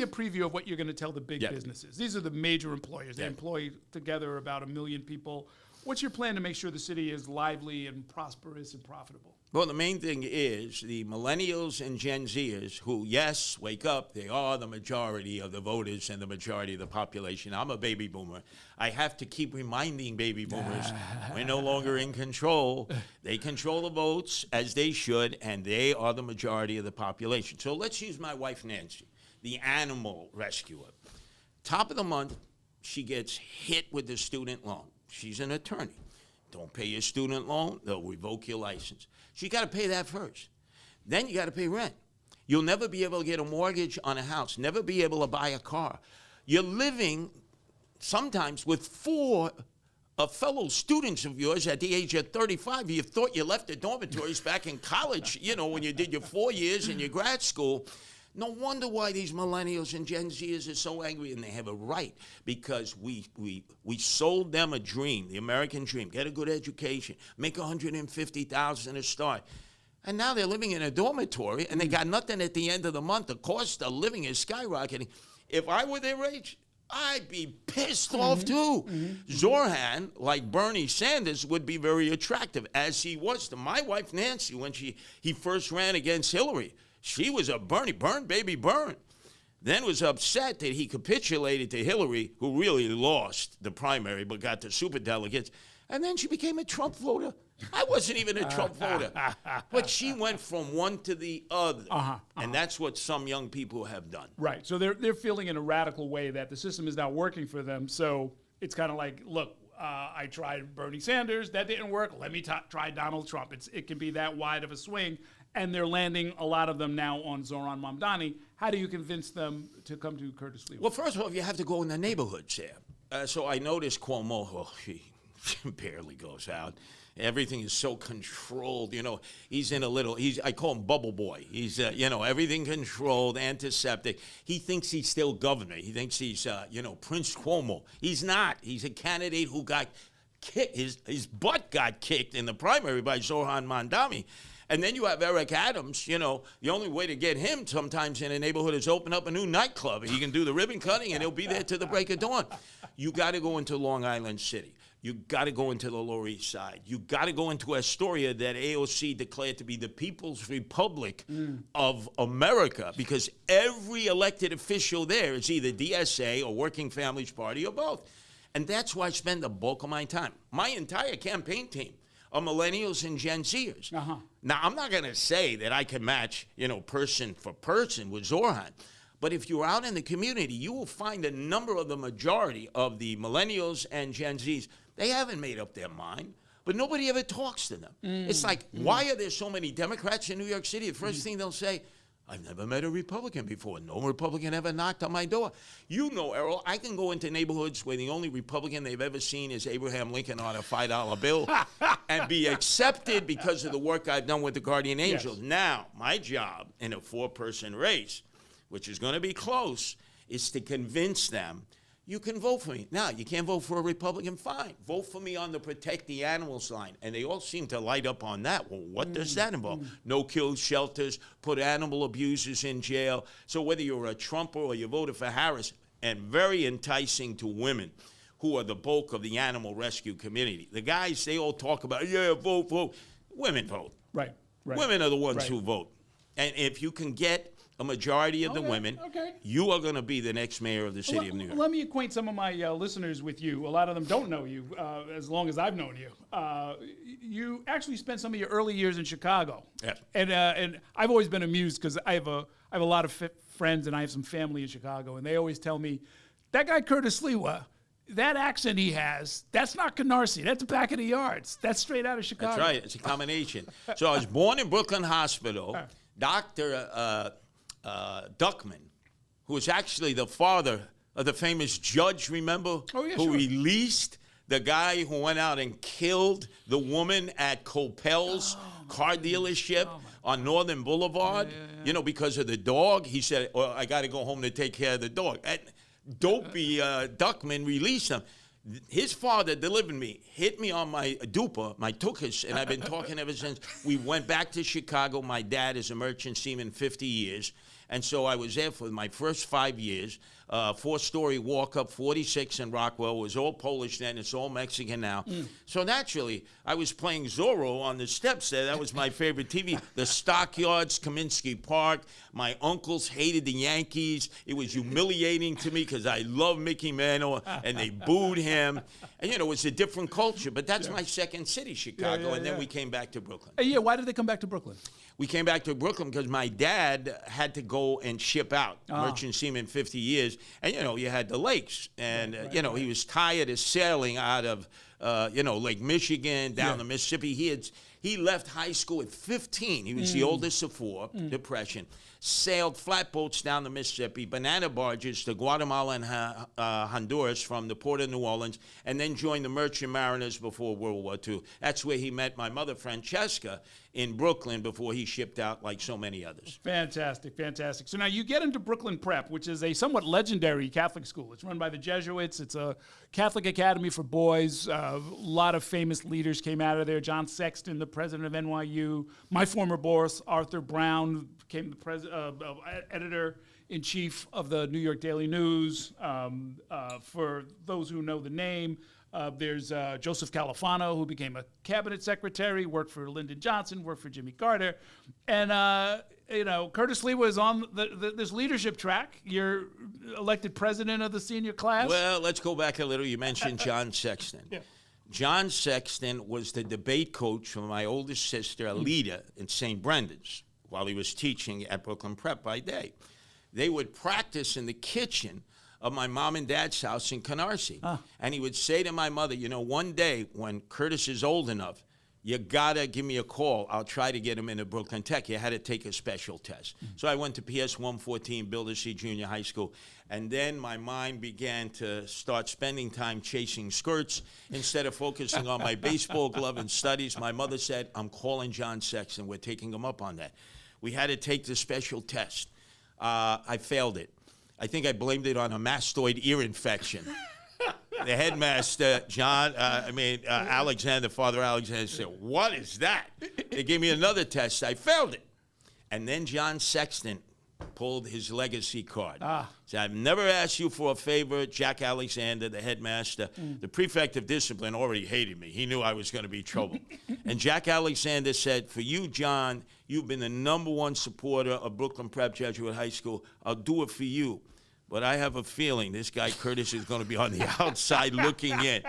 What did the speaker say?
a preview of what you're going to tell the big businesses. These are the major employers. They employ together about 1 million people. What's your plan to make sure the city is lively and prosperous and profitable? Well, the main thing is the millennials and Gen Zers who, yes, wake up, they are the majority of the voters and the majority of the population. I'm a baby boomer. I have to keep reminding baby boomers we're no longer in control. They control the votes as they should, and they are the majority of the population. So let's use my wife, Nancy, the animal rescuer. Top of the month, she gets hit with the student loan. She's an attorney. Don't pay your student loan, they'll revoke your license. So you got to pay that first. Then you got to pay rent. You'll never be able to get a mortgage on a house, never be able to buy a car. You're living sometimes with 4 fellow students of yours at the age of 35. You thought you left the dormitories back in college, you know, when you did your 4 years in your grad school. No wonder why these millennials and Gen Zers are so angry, and they have a right, because we sold them a dream, the American dream. Get a good education, make $150,000 a start. And now they're living in a dormitory, and they got nothing at the end of the month. The cost of living is skyrocketing. If I were their age, I'd be pissed off too. Zoran, like Bernie Sanders, would be very attractive, as he was to my wife Nancy when he first ran against Hillary. She was a burn, baby, burn. Then was upset that he capitulated to Hillary, who really lost the primary but got the superdelegates. And then she became a Trump voter. I wasn't even a Trump voter. But she went from one to the other. And that's what some young people have done. Right. So they're feeling in a radical way that the system is not working for them. So it's kind of like, look, I tried Bernie Sanders. That didn't work. Let me try Donald Trump. It can be that wide of a swing. And they're landing, a lot of them now, on Zoran Mamdani. How do you convince them to come to Curtis Sliwa? Well, first of all, you have to go in the neighborhoods there. So I noticed Cuomo, well, he barely goes out. Everything is so controlled. You know, he's in a little, I call him Bubble Boy. He's, you know, everything controlled, antiseptic. He thinks he's still governor. He thinks he's, you know, Prince Cuomo. He's not. He's a candidate who got kicked. His butt got kicked in the primary by Zoran Mamdani. And then you have Eric Adams. You know, the only way to get him sometimes in a neighborhood is open up a new nightclub. He can do the ribbon cutting, and he'll be there till the break of dawn. You got to go into Long Island City. You got to go into the Lower East Side. You got to go into Astoria, that AOC declared to be the People's Republic of America, because every elected official there is either DSA or Working Families Party or both. And that's why I spend the bulk of my time. My entire campaign team are millennials and Gen Zers. Now, I'm not going to say that I can match, you know, person for person with Zoran. But if you're out in the community, you will find a number of the majority of the millennials and Gen Zs, they haven't made up their mind, but nobody ever talks to them. It's like, why are there so many Democrats in New York City? The first thing they'll say, I've never met a Republican before. No Republican ever knocked on my door. You know, Errol, I can go into neighborhoods where the only Republican they've ever seen is Abraham Lincoln on a $5 bill and be accepted because of the work I've done with the Guardian Angels. Now, my job in a 4-person race, which is going to be close, is to convince them, you can vote for me. Now, you can't vote for a Republican, fine. Vote for me on the Protect the Animals line. And they all seem to light up on that. Well, what does that involve? No-kill shelters, put animal abusers in jail. So whether you're a Trumper or you voted for Harris, and very enticing to women who are the bulk of the animal rescue community. The guys, they all talk about, yeah, vote, vote. Women vote. Right. Women are the ones who vote. And if you can get a majority of the women, you are going to be the next mayor of the city of New York. Let me acquaint some of my listeners with you. A lot of them don't know you as long as I've known you. You actually spent some of your early years in Chicago. Yes. And I've always been amused because I have a lot of friends and I have some family in Chicago, and they always tell me, that guy Curtis Sliwa, that accent he has, that's not Canarsie. That's back of the yards. That's straight out of Chicago. That's right. It's a combination. So I was born in Brooklyn Hospital. Dr. Duckman, who was actually the father of the famous judge, remember? Who released the guy who went out and killed the woman at Coppell's car dealership on Northern Boulevard, you know, because of the dog. He said, well, I got to go home to take care of the dog. And dopey Duckman released him. His father delivered me, hit me on my dupa, my tuchus, and I've been talking ever since. We went back to Chicago. My dad is a merchant seaman, 50 years. And so I was there for my first 5 years. 4-story walk-up, 46 in Rockwell. It was all Polish then. It's all Mexican now. So naturally, I was playing Zorro on the steps there. That was my favorite TV. The Stockyards, Kaminsky Park. My uncles hated the Yankees. It was humiliating to me because I love Mickey Mantle, and they booed him. And, you know, it's a different culture. But that's my second city, Chicago. And then we came back to Brooklyn. Yeah, why did they come back to Brooklyn? We came back to Brooklyn because my dad had to go and ship out, merchant seaman, 50 years. And, you know, you had the lakes. And, you know, he was tired of sailing out of, you know, Lake Michigan, down the Mississippi. He left high school at 15. He was the oldest of 4, Depression. Sailed flatboats down the Mississippi, banana barges to Guatemala and Honduras from the port of New Orleans, and then joined the Merchant Mariners before World War II. That's where he met my mother, Francesca, in Brooklyn before he shipped out like so many others. Fantastic, fantastic. So now you get into Brooklyn Prep, which is a somewhat legendary Catholic school. It's run by the Jesuits. It's a Catholic academy for boys. A lot of famous leaders came out of there. John Sexton, the president of NYU. My former boss, Arthur Brown, became the editor-in-chief of the New York Daily News. For those who know the name, there's Joseph Califano, who became a cabinet secretary, worked for Lyndon Johnson, worked for Jimmy Carter. And, you know, Curtis Sliwa is on this leadership track. You're elected president of the senior class. Well, let's go back a little. You mentioned John Sexton. Yeah. John Sexton was the debate coach for my oldest sister, Alita, in St. Brendan's, while he was teaching at Brooklyn Prep by day. They would practice in the kitchen of my mom and dad's house in Canarsie. And he would say to my mother, you know, one day when Curtis is old enough, you gotta give me a call. I'll try to get him into Brooklyn Tech. You had to take a special test. So I went to PS 114, Bildersee Junior High School, and then my mind began to start spending time chasing skirts instead of focusing on my baseball glove and studies. My mother said, I'm calling John Sexton. We're taking him up on that. We had to take the special test. I failed it. I think I blamed it on a mastoid ear infection. The headmaster, Alexander, Father Alexander, said, what is that? They gave me another test. I failed it. And then John Sexton pulled his legacy card. Said, I've never asked you for a favor. Jack Alexander, the headmaster, the prefect of discipline, already hated me. He knew I was going to be trouble. And Jack Alexander said, for you, John, you've been the #1 supporter of Brooklyn Prep Jesuit High School. I'll do it for you. But I have a feeling this guy Curtis is going to be on the outside looking in.